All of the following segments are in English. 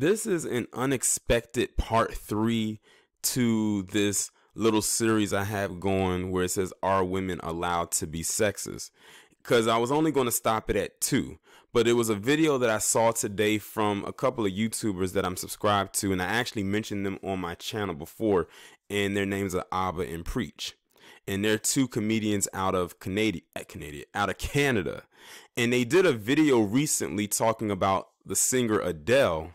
This is an unexpected part 3 to this little series I have going where it says, are women allowed to be sexist? Because I was only going to stop it at 2, but it was a video that I saw today from a couple of YouTubers that I'm subscribed to, and I actually mentioned them on my channel before, and their names are Abba and Preach. And they're two comedians out of Canada, and they did a video recently talking about the singer Adele,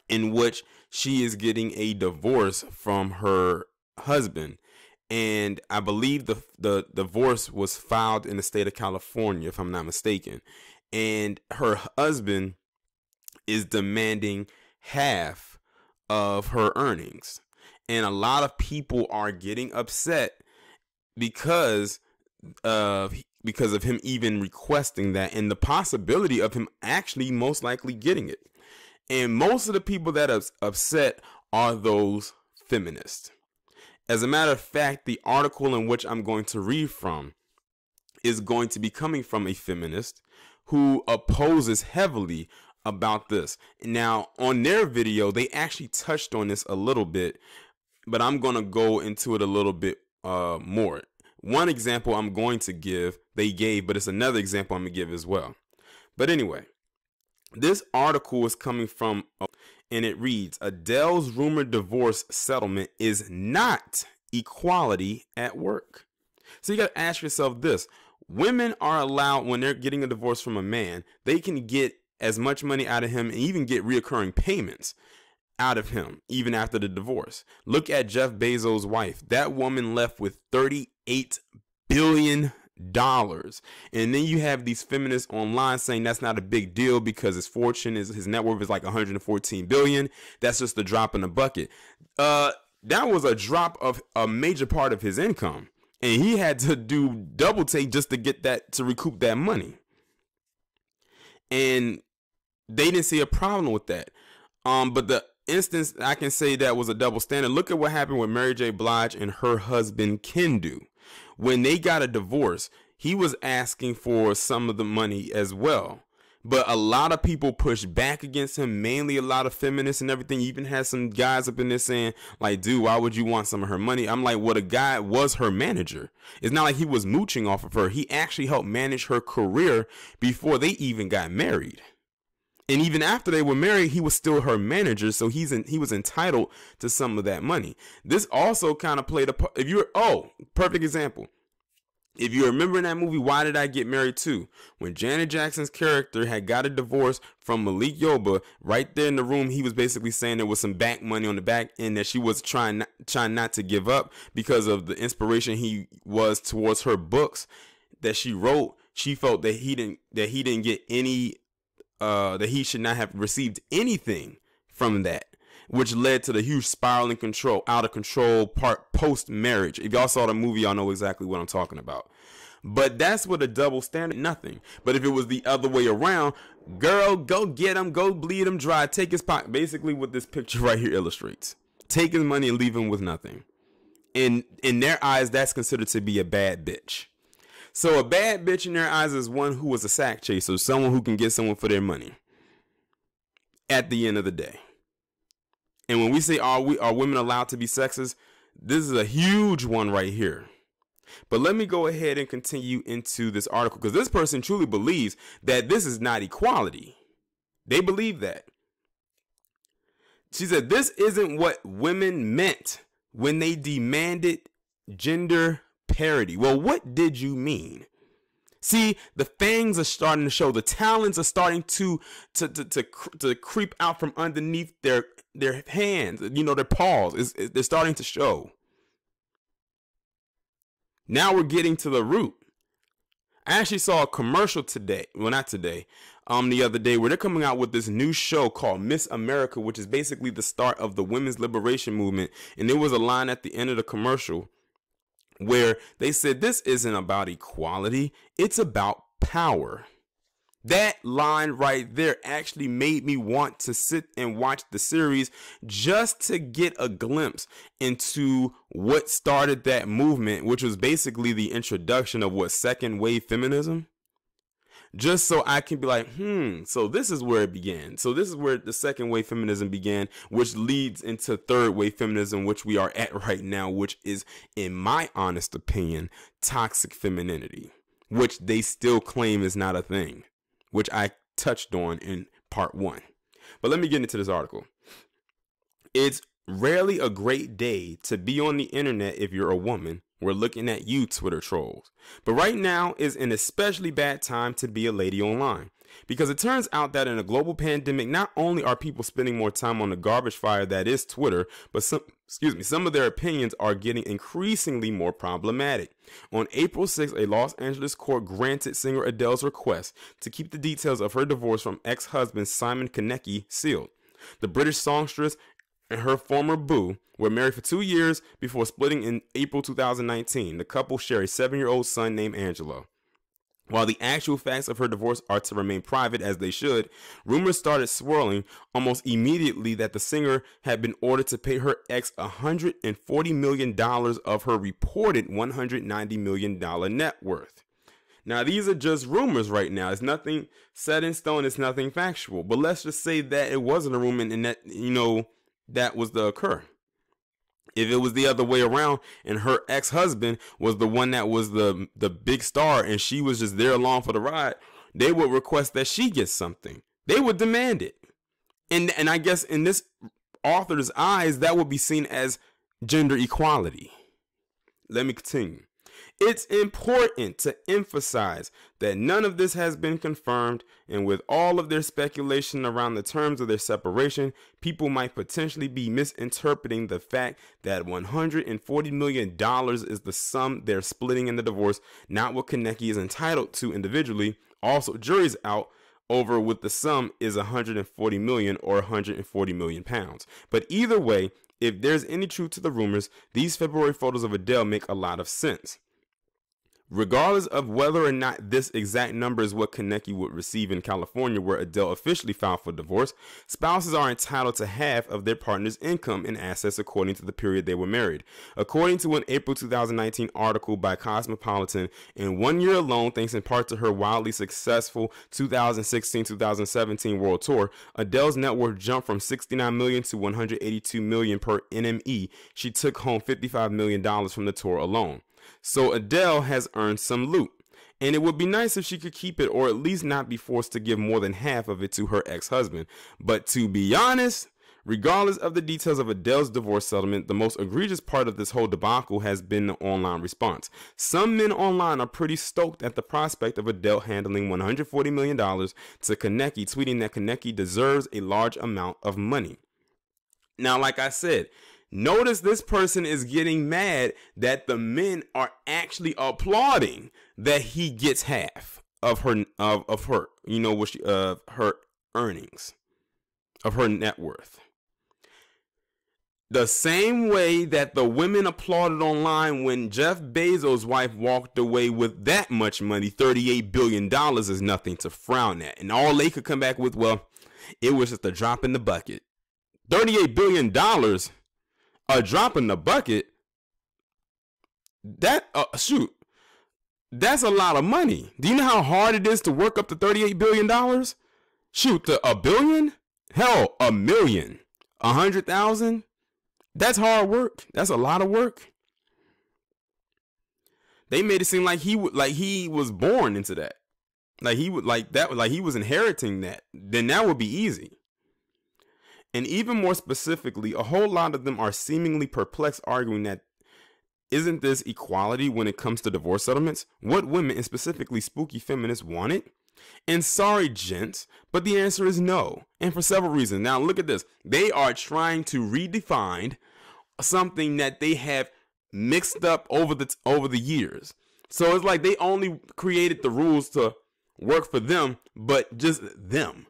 in which she is getting a divorce from her husband. And I believe the divorce was filed in the state of California, if I'm not mistaken. And her husband is demanding half of her earnings. And a lot of people are getting upset because of him even requesting that, and the possibility of him actually most likely getting it. And most of the people that are upset are those feminists. As a matter of fact, the article in which I'm going to read from is going to be coming from a feminist who opposes heavily about this. Now, on their video, they actually touched on this a little bit, but I'm going to go into it a little bit more. One example I'm going to give, they gave, but it's another example I'm going to give as well. But anyway, this article is coming from, and it reads, Adele's rumored divorce settlement is not equality at work. So you got to ask yourself this. Women are allowed, when they're getting a divorce from a man, they can get as much money out of him and even get reoccurring payments out of him, even after the divorce. Look at Jeff Bezos' wife. That woman left with $38 billion. And then you have these feminists online saying that's not a big deal because his net worth is like 114 billion. That's just a drop in the bucket. That was a drop of a major part of his income, and he had to do double take just to get that, to recoup that money. And they didn't see a problem with that. But the instance I can say that was a double standard. Look at what happened with Mary J. Blige and her husband Kendu. When they got a divorce, he was asking for some of the money as well. But a lot of people pushed back against him, mainly a lot of feminists and everything. You even had some guys up in there saying, like, dude, why would you want some of her money? I'm like, well, the guy was her manager. It's not like he was mooching off of her. He actually helped manage her career before they even got married. And even after they were married, he was still her manager, so he was entitled to some of that money. This also kind of played a part. Perfect example. If you remember in that movie, Why Did I Get Married Too? When Janet Jackson's character had got a divorce from Malik Yoba, right there in the room, he was basically saying there was some back money on the back end that she was trying not to give up because of the inspiration he was towards her books that she wrote. She felt that he didn't get any. That he should not have received anything from that, which led to the huge spiral and out of control part post marriage. If y'all saw the movie, y'all know exactly what I'm talking about. But that's what a double standard, nothing. But if it was the other way around, girl, go get him, go bleed him dry, take his pocket. Basically what this picture right here illustrates. Take his money and leave him with nothing. In their eyes, that's considered to be a bad bitch. So a bad bitch in their eyes is one who was a sack chaser, someone who can get someone for their money at the end of the day. And when we say, are women allowed to be sexist? This is a huge one right here. But let me go ahead and continue into this article, because this person truly believes that this is not equality. They believe that. She said, this isn't what women meant when they demanded gender parity. Well, what did you mean? See, the fangs are starting to show. The talons are starting to creep out from underneath their hands. You know, their paws. They're starting to show. Now we're getting to the root. I actually saw a commercial today. Well, not today. The other day, where they're coming out with this new show called Miss America, which is basically the start of the women's liberation movement. And there was a line at the end of the commercial where they said, this isn't about equality, it's about power. That line right there actually made me want to sit and watch the series just to get a glimpse into what started that movement, which was basically the introduction of what second wave feminism. just so I can be like, so this is where it began. So this is where the second wave feminism began, which leads into third wave feminism, which we are at right now, which is, in my honest opinion, toxic femininity, which they still claim is not a thing, which I touched on in part 1. But let me get into this article. It's rarely a great day to be on the internet if you're a woman. We're looking at you, Twitter trolls. But right now is an especially bad time to be a lady online. Because it turns out that in a global pandemic, not only are people spending more time on the garbage fire that is Twitter, but some of their opinions are getting increasingly more problematic. On April 6th, a Los Angeles court granted singer Adele's request to keep the details of her divorce from ex-husband Simon Konecki sealed. The British songstress and her former boo were married for 2 years before splitting in April 2019. The couple share a 7-year-old son named Angelo. While the actual facts of her divorce are to remain private, as they should, rumors started swirling almost immediately that the singer had been ordered to pay her ex $140 million of her reported $190 million net worth. Now, these are just rumors right now. It's nothing set in stone. It's nothing factual. But let's just say that it wasn't a rumor and that, that was to occur. If it was the other way around and her ex-husband was the one that was the big star and she was just there along for the ride, they would request that she get something. They would demand it. And I guess in this author's eyes, that would be seen as gender equality. Let me continue. It's important to emphasize that none of this has been confirmed, and with all of their speculation around the terms of their separation, people might potentially be misinterpreting the fact that $140 million is the sum they're splitting in the divorce, not what Konecki is entitled to individually. Also, jury's out over what the sum is $140 million or 140 million pounds. But either way, if there's any truth to the rumors, these February photos of Adele make a lot of sense. Regardless of whether or not this exact number is what Konecki would receive in California, where Adele officially filed for divorce, spouses are entitled to half of their partner's income and assets according to the period they were married. According to an April 2019 article by Cosmopolitan, in 1 year alone, thanks in part to her wildly successful 2016-2017 world tour, Adele's net worth jumped from $69 million to $182 million per NME. She took home $55 million from the tour alone. So Adele has earned some loot, and it would be nice if she could keep it or at least not be forced to give more than half of it to her ex-husband. But to be honest, regardless of the details of Adele's divorce settlement, the most egregious part of this whole debacle has been the online response. Some men online are pretty stoked at the prospect of Adele handling $140 million to Konecki, tweeting that Konecki deserves a large amount of money. Now, like I said, notice this person is getting mad that the men are actually applauding that he gets half of her her earnings, of her net worth. The same way that the women applauded online when Jeff Bezos' wife walked away with that much money, $38 billion is nothing to frown at. And all they could come back with, well, it was just a drop in the bucket. $38 billion. A drop in the bucket, that's a lot of money. Do you know how hard it is to work up to $38 billion? Shoot, to $1 billion? Hell, $1 million. 100,000? That's hard work. That's a lot of work. They made it seem like he was born into that. Like he was inheriting that. Then that would be easy. And even more specifically, a whole lot of them are seemingly perplexed, arguing that isn't this equality when it comes to divorce settlements? What women, and specifically spooky feminists, want it? And sorry, gents, but the answer is no. And for several reasons. Now, look at this. They are trying to redefine something that they have mixed up over the years. So it's like they only created the rules to work for them, but just them.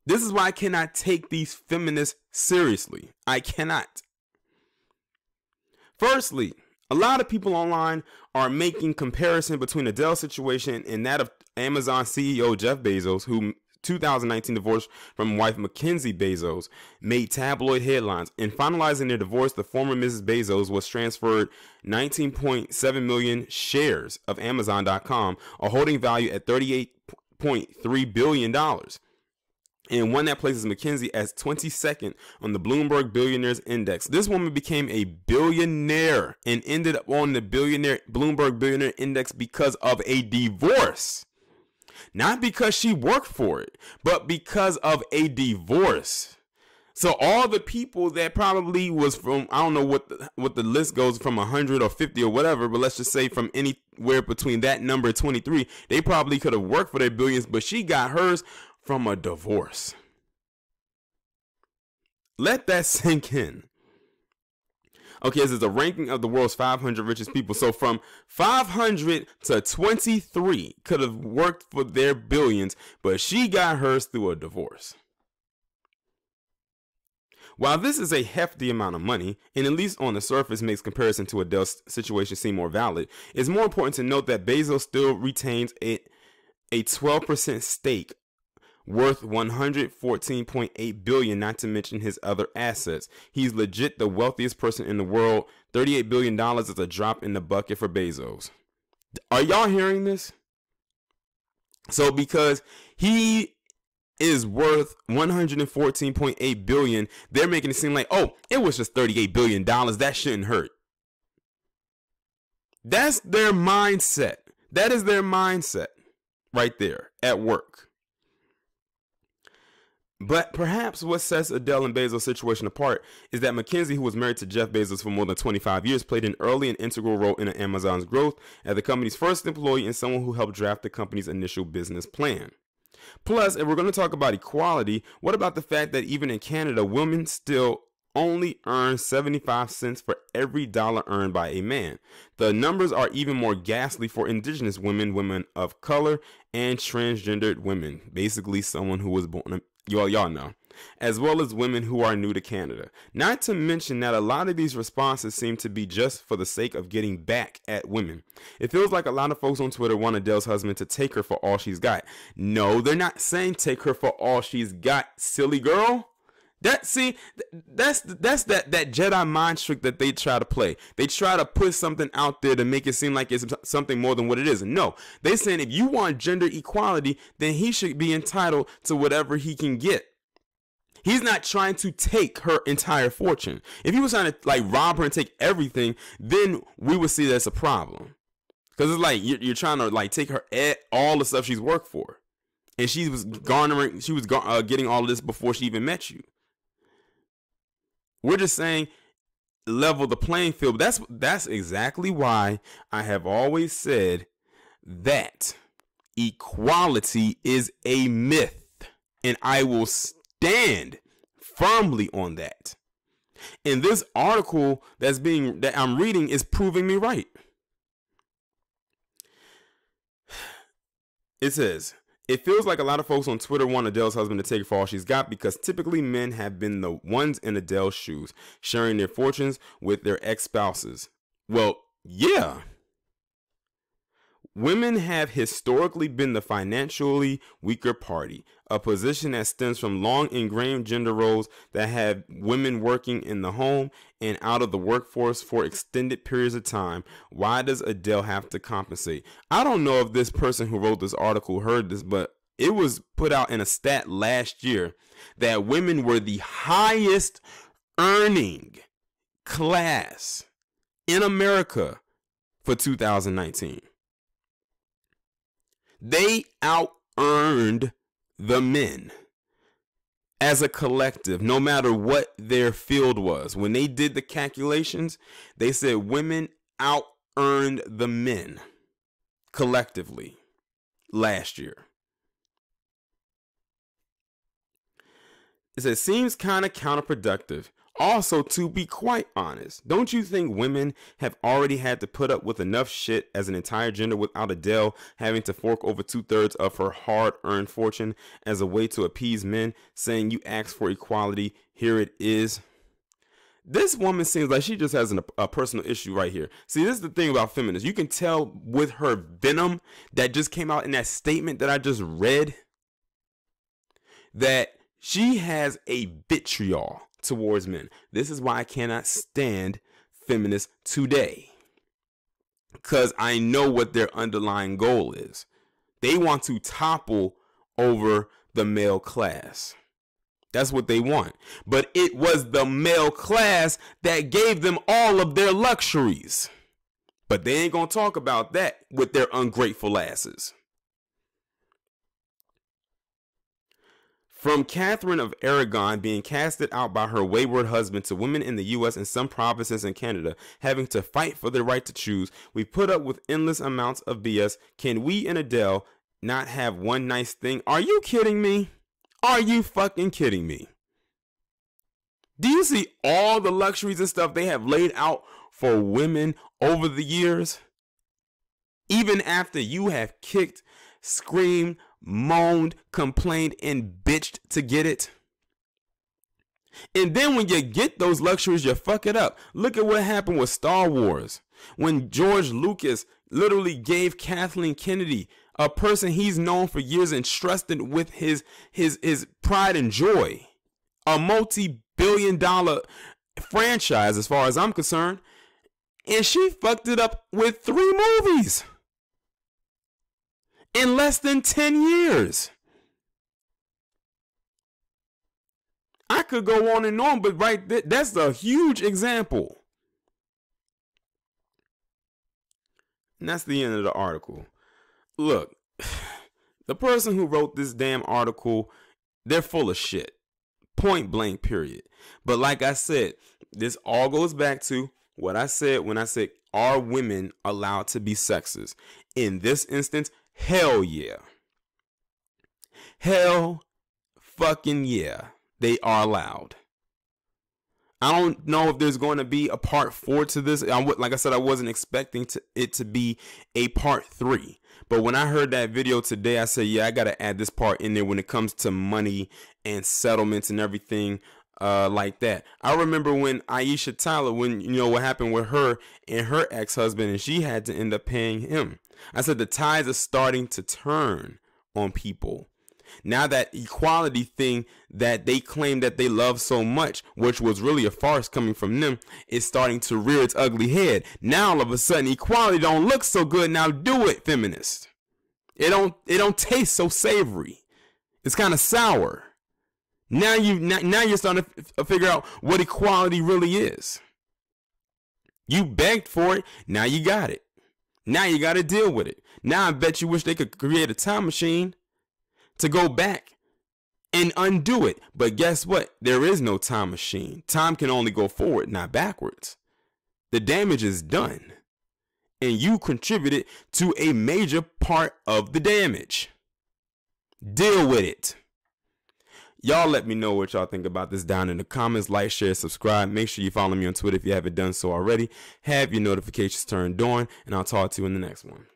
This is why I cannot take these feminists seriously. I cannot. Firstly, a lot of people online are making comparison between Adele's situation and that of Amazon CEO Jeff Bezos, who 2019 divorce from wife Mackenzie Bezos made tabloid headlines. In finalizing their divorce, the former Mrs. Bezos was transferred 19.7 million shares of Amazon.com, a holding value at $38.3 billion, and one that places Mackenzie as 22nd on the Bloomberg Billionaires Index. This woman became a billionaire and ended up on the Bloomberg Billionaire Index because of a divorce. Not because she worked for it, but because of a divorce. So all the people that probably was from, I don't know what the list goes from 100 or 50 or whatever, but let's just say from anywhere between that number 23, they probably could have worked for their billions, but she got hers from a divorce. Let that sink in. Okay, this is a ranking of the world's 500 richest people. So from 500 to 23 could have worked for their billions, but she got hers through a divorce. While this is a hefty amount of money, and at least on the surface makes comparison to Adele's situation seem more valid, it's more important to note that Bezos still retains a 12% stake worth $114.8 billion, not to mention his other assets. He's legit the wealthiest person in the world. $38 billion is a drop in the bucket for Bezos. Are y'all hearing this? So because he is worth $114.8 billion, they're making it seem like, oh, it was just $38 billion. That shouldn't hurt. That's their mindset. That is their mindset right there at work. But perhaps what sets Adele and Bezos' situation apart is that Mackenzie, who was married to Jeff Bezos for more than 25 years, played an early and integral role in Amazon's growth as the company's first employee and someone who helped draft the company's initial business plan. Plus, if we're going to talk about equality, what about the fact that even in Canada, women still only earn 75 cents for every dollar earned by a man? The numbers are even more ghastly for indigenous women, women of color, and transgendered women. Basically, someone who was born... Y'all know, as well as women who are new to Canada. Not to mention that a lot of these responses seem to be just for the sake of getting back at women. It feels like a lot of folks on Twitter want Adele's husband to take her for all she's got. No, they're not saying take her for all she's got, silly girl. That's that Jedi mind trick that they try to play. They try to put something out there to make it seem like it's something more than what it is. No, they're saying if you want gender equality, then he should be entitled to whatever he can get. He's not trying to take her entire fortune. If he was trying to like rob her and take everything, then we would see that's a problem. Because it's like you're trying to like take her all the stuff she's worked for, and she was getting all of this before she even met you. We're just saying level the playing field. That's exactly why I have always said that equality is a myth, and I will stand firmly on that. And this article that I'm reading is proving me right. It says, it feels like a lot of folks on Twitter want Adele's husband to take for all she's got because typically men have been the ones in Adele's shoes, sharing their fortunes with their ex-spouses. Well, yeah. Women have historically been the financially weaker party, a position that stems from long ingrained gender roles that have women working in the home and out of the workforce for extended periods of time. Why does Adele have to compensate? I don't know if this person who wrote this article heard this, but it was put out in a stat last year that women were the highest earning class in America for 2019. They out-earned the men as a collective, no matter what their field was. When they did the calculations, they said women out-earned the men collectively last year. It says, seems kind of counterproductive. Also, to be quite honest, don't you think women have already had to put up with enough shit as an entire gender without Adele having to fork over 2/3 of her hard-earned fortune as a way to appease men, saying you asked for equality, here it is? This woman seems like she just has a personal issue right here. See, this is the thing about feminists. You can tell with her venom that just came out in that statement that I just read. that she has a vitriol towards men. This is why I cannot stand feminists today, because I know what their underlying goal is. They want to topple over the male class. That's what they want. But it was the male class that gave them all of their luxuries. But they ain't gonna talk about that with their ungrateful asses. From Catherine of Aragon being casted out by her wayward husband to women in the US and some provinces in Canada having to fight for their right to choose, we put up with endless amounts of BS. Can we and Adele not have one nice thing? Are you kidding me? Are you fucking kidding me? Do you see all the luxuries and stuff they have laid out for women over the years? Even after you have kicked, screamed, moaned, complained, and bitched to get it. And then when you get those luxuries, you fuck it up. Look at what happened with Star Wars. When George Lucas literally gave Kathleen Kennedy, a person he's known for years and trusted with his pride and joy, a multi-billion-dollar franchise as far as I'm concerned, and she fucked it up with 3 movies in less than 10 years. I could go on and on, but that's a huge example. And that's the end of the article. Look, the person who wrote this damn article, they're full of shit. Point blank, period. But like I said, this all goes back to what I said when I said, are women allowed to be sexist? In this instance, hell yeah. Hell fucking yeah. They are allowed. I don't know if there's going to be a part 4 to this. Like I said, I wasn't expecting it to be a part 3. But when I heard that video today, I said, yeah, I got to add this part in there when it comes to money and settlements and everything like that. I remember when Aisha Tyler, when you know what happened with her and her ex-husband, and she had to end up paying him. I said the tides are starting to turn on people. Now that equality thing that they claim that they love so much, which was really a farce coming from them, is starting to rear its ugly head. Now all of a sudden equality don't look so good. Now do it, feminists. It don't taste so savory. It's kind of sour. Now you're starting to figure out what equality really is. You begged for it. Now you got it. Now you got to deal with it. Now I bet you wish they could create a time machine to go back and undo it. But guess what? There is no time machine. Time can only go forward, not backwards. The damage is done. And you contributed to a major part of the damage. Deal with it. Y'all let me know what y'all think about this down in the comments. Like, share, subscribe. Make sure you follow me on Twitter if you haven't done so already. Have your notifications turned on, and I'll talk to you in the next one.